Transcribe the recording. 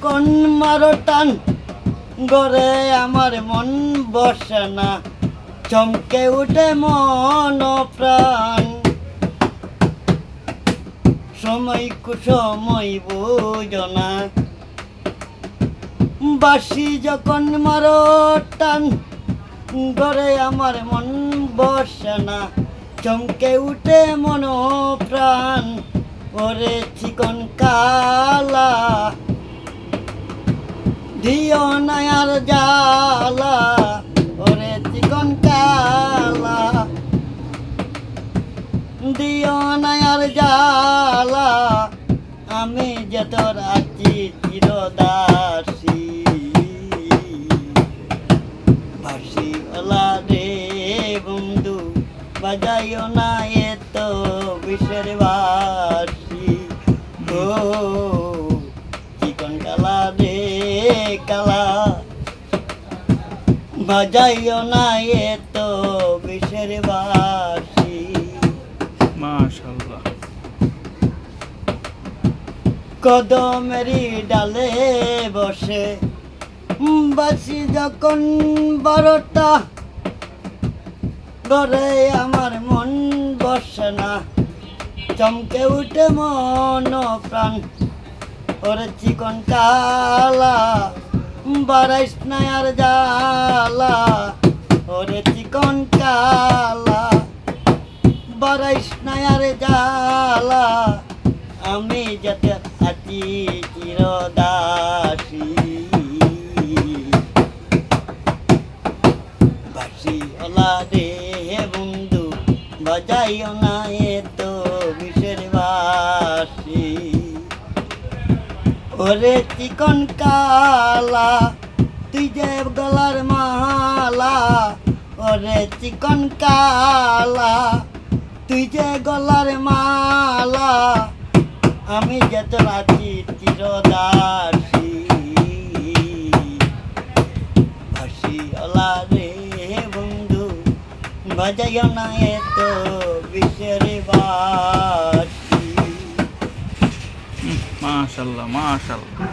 যখন মারো টান গড়ে আমার মন বসে না, চমকে উঠে মন প্রাণ। সময় কুসময় বুঝো না, বাসি যখন মারো টান গড়ে আমার মন বসে না, চমকে উঠে মন প্রাণ। ওরে চিকন কালা দিও না আর জ্বালা, ওরে চিকন কালা দিও না আর জ্বালা। আমি যে তোর আছি চিরদাসী, বাঁশিওয়ালা রে বন্ধু বাজাইও না এত বিষের বাঁশি। ও চিকন কালা রে কালা, বাজাইও না এত বিষের বাঁশি। মাশাআল্লাহ। কদমেরই ডালে বসে বাসি যখন 12টা ঘরে আমার মন বসে না, চমকে উঠে মন প্রাণ। ওরে চিকন কালা বারাইস না আর জ্বালা, ওরে চিকন কালা বারাইস না আর জ্বালা। আমি যাতে আছি চিরদাসী, বাঁশিওয়ালা রে বন্ধু বাজাইও না এত বিষের বাঁশি। ওরে চিকন কালা তুই যে গলার মালা, ওরে চিকন কালা তুই যে গলার মালা। আমি যে তোর আছি চিরদাসী, বাঁশিওয়ালা রে বন্ধু বাজাইও না এত বিষের বাঁশি। মাশাআল্লাহ মাশাআল্লাহ।